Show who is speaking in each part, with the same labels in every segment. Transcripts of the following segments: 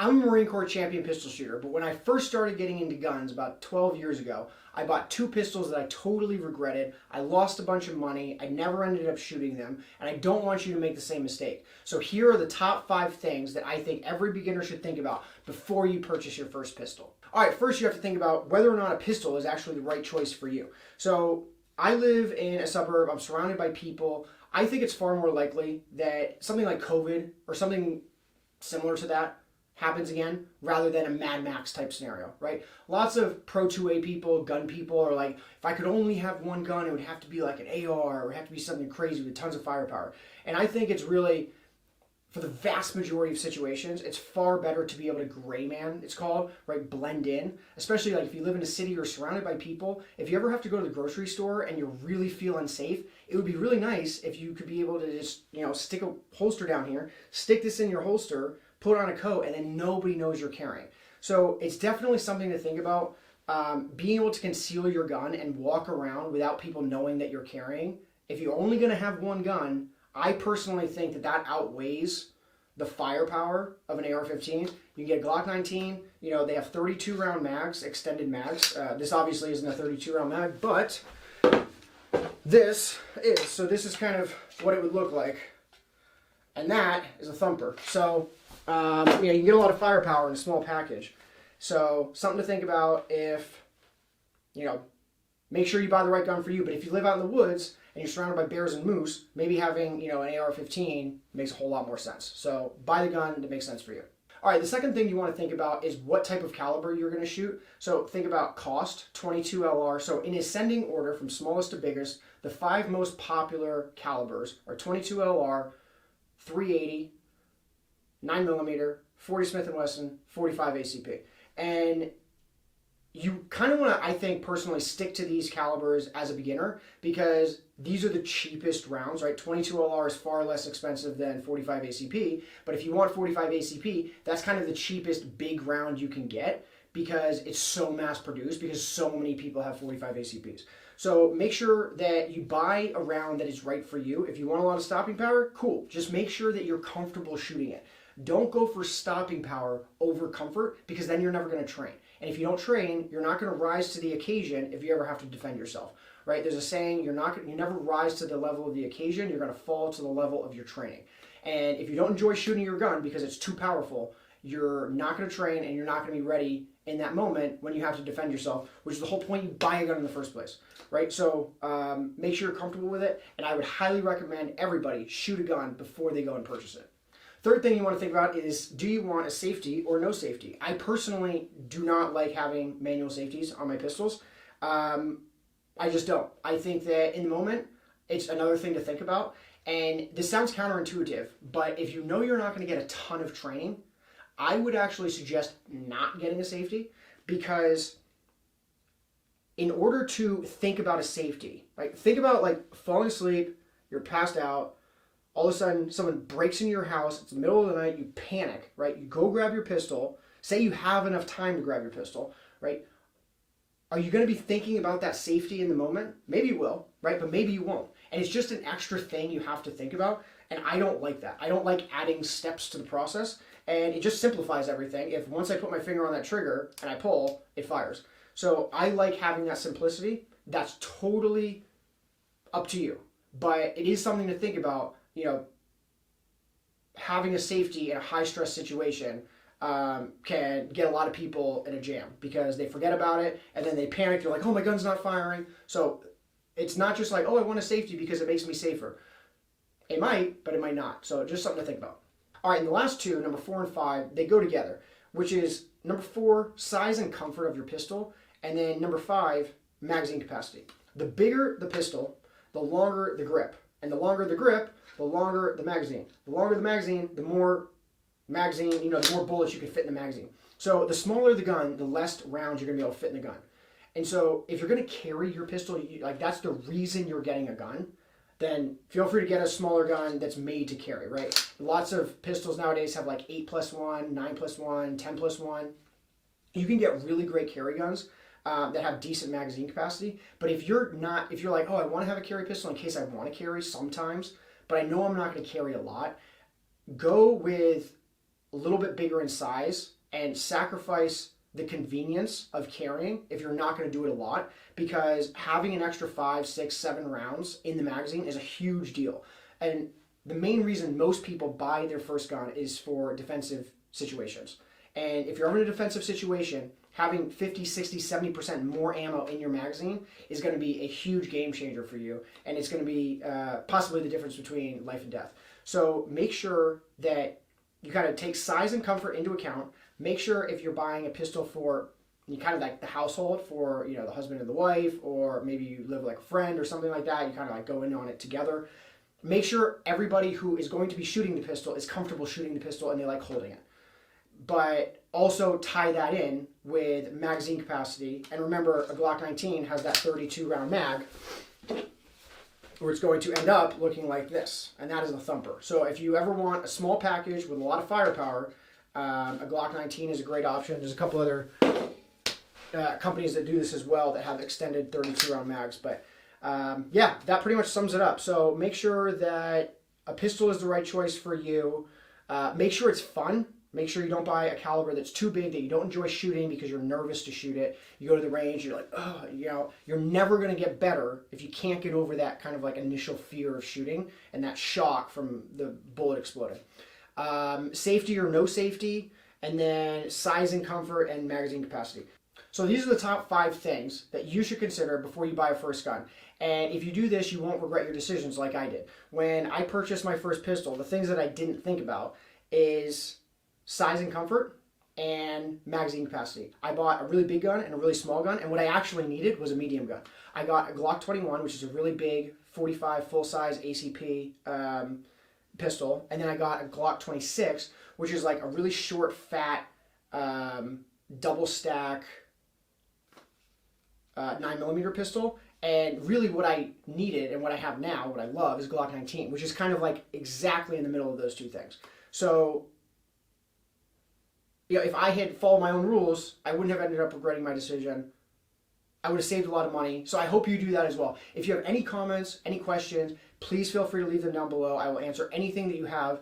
Speaker 1: I'm a Marine Corps champion pistol shooter, but when I first started getting into guns about 12 years ago, I bought two pistols that I totally regretted. I lost a bunch of money. I never ended up shooting them, and I don't want you to make the same mistake. So here are the top 5 things that I think every beginner should think about before you purchase your first pistol. All right, first you have to think about whether or not a pistol is actually the right choice for you. So I live in a suburb. I'm surrounded by people. I think it's far more likely that something like COVID or something similar to that happens again rather than a Mad Max type scenario, right? Lots of Pro 2A people, gun people are like, if I could only have one gun, it would have to be like an AR or it would have to be something crazy with tons of firepower. And I think it's really, for the vast majority of situations, it's far better to be able to gray man, it's called, right? Blend in, especially like if you live in a city or surrounded by people. If you ever have to go to the grocery store and you really feel unsafe, it would be really nice if you could be able to just, stick a holster down here, stick this in your holster, put on a coat, and then nobody knows you're carrying. So it's definitely something to think about. Being able to conceal your gun and walk around without people knowing that you're carrying. If you're only going to have one gun, I personally think that that outweighs the firepower of an AR-15. You can get a Glock 19. They have 32 round mags, extended mags. This obviously isn't a 32 round mag, but this is. So this is kind of what it would look like. And that is a thumper. So you can get a lot of firepower in a small package. So something to think about if, make sure you buy the right gun for you. But if you live out in the woods and you're surrounded by bears and moose, maybe having, an AR-15 makes a whole lot more sense. So buy the gun that makes sense for you. All right, the second thing you want to think about is what type of caliber you're going to shoot. So think about cost, 22 LR. So in ascending order from smallest to biggest, the 5 most popular calibers are 22 LR, 380, 9mm, 40 Smith & Wesson, 45 ACP. And you kind of want to, I think, personally stick to these calibers as a beginner because these are the cheapest rounds, right? 22 LR is far less expensive than 45 ACP, but if you want 45 ACP, that's kind of the cheapest big round you can get because it's so mass produced because so many people have 45 ACPs. So make sure that you buy a round that is right for you. If you want a lot of stopping power, cool. Just make sure that you're comfortable shooting it. Don't go for stopping power over comfort because then you're never going to train. And if you don't train, you're not going to rise to the occasion if you ever have to defend yourself, right? There's a saying, you never rise to the level of the occasion, you're going to fall to the level of your training. And if you don't enjoy shooting your gun because it's too powerful, you're not going to train and you're not going to be ready in that moment when you have to defend yourself, which is the whole point you buy a gun in the first place, right? So make sure you're comfortable with it, and I would highly recommend everybody shoot a gun before they go and purchase it. Third thing you want to think about is, do you want a safety or no safety? I personally do not like having manual safeties on my pistols. I just don't. I think that in the moment, it's another thing to think about. And this sounds counterintuitive, but if you know you're not going to get a ton of training, I would actually suggest not getting a safety because in order to think about a safety, think about like falling asleep, you're passed out, all of a sudden someone breaks into your house, it's the middle of the night, you panic, right? You go grab your pistol, say you have enough time to grab your pistol, right? Are you going to be thinking about that safety in the moment? Maybe you will, right? But maybe you won't. And it's just an extra thing you have to think about. And I don't like that. I don't like adding steps to the process. And it just simplifies everything. If once I put my finger on that trigger and I pull, it fires. So I like having that simplicity. That's totally up to you. But it is something to think about, having a safety in a high stress situation can get a lot of people in a jam because they forget about it and then they panic. They're like, oh, my gun's not firing. So it's not just like, oh, I want a safety because it makes me safer. It might, but it might not. So just something to think about. All right, and the last two, number 4 and 5, they go together, which is number 4, size and comfort of your pistol, and then number 5, magazine capacity. The bigger the pistol, the longer the grip. And the longer the grip, the longer the magazine. The longer the magazine, the more magazine, the more bullets you can fit in the magazine. So the smaller the gun, the less rounds you're going to be able to fit in the gun. And so if you're going to carry your pistol, that's the reason you're getting a gun, then feel free to get a smaller gun that's made to carry, right? Lots of pistols nowadays have like 8+1, 9+1, 10+1. You can get really great carry guns that have decent magazine capacity. But if you're like, oh, I want to have a carry pistol in case I want to carry sometimes, but I know I'm not going to carry a lot, go with a little bit bigger in size and sacrifice the convenience of carrying if you're not going to do it a lot, because having an extra 5, 6, 7 rounds in the magazine is a huge deal. And the main reason most people buy their first gun is for defensive situations. And if you're ever in a defensive situation, having 50, 60, 70% more ammo in your magazine is going to be a huge game changer for you. And it's going to be possibly the difference between life and death. So make sure that you kind of take size and comfort into account. Make sure if you're buying a pistol for kind of like the household, for the husband and the wife, or maybe you live with like a friend or something like that, you kind of like go in on it together. Make sure everybody who is going to be shooting the pistol is comfortable shooting the pistol and they like holding it. But also tie that in with magazine capacity. And remember, a Glock 19 has that 32 round mag, where it's going to end up looking like this, and that is a thumper. So if you ever want a small package with a lot of firepower, a Glock 19 is a great option. There's a couple other companies that do this as well that have extended 32 round mags. But yeah, that pretty much sums it up. So make sure that a pistol is the right choice for you. Make sure it's fun. Make sure you don't buy a caliber that's too big that you don't enjoy shooting because you're nervous to shoot it. You go to the range, you're like, oh, you're never going to get better if you can't get over that kind of like initial fear of shooting and that shock from the bullet exploding. Safety or no safety, and then size and comfort and magazine capacity. So these are the top 5 things that you should consider before you buy a first gun. And if you do this, you won't regret your decisions like I did. When I purchased my first pistol, the things that I didn't think about is size and comfort and magazine capacity. I bought a really big gun and a really small gun, and what I actually needed was a medium gun. I got a Glock 21, which is a really big 45 full-size ACP pistol, and then I got a Glock 26, which is like a really short, fat, double stack 9mm pistol. And really what I needed and what I have now, what I love, is Glock 19, which is kind of like exactly in the middle of those two things. So if I had followed my own rules, I wouldn't have ended up regretting my decision. I would have saved a lot of money. So I hope you do that as well. If you have any comments, any questions, please feel free to leave them down below. I will answer anything that you have.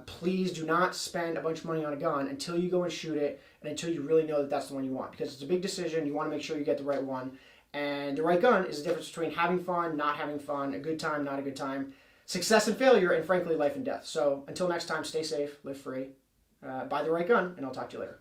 Speaker 1: Please do not spend a bunch of money on a gun until you go and shoot it and until you really know that that's the one you want, because it's a big decision. You want to make sure you get the right one. And the right gun is the difference between having fun, not having fun, a good time, not a good time, success and failure, and frankly, life and death. So until next time, stay safe, live free, buy the right gun, and I'll talk to you later.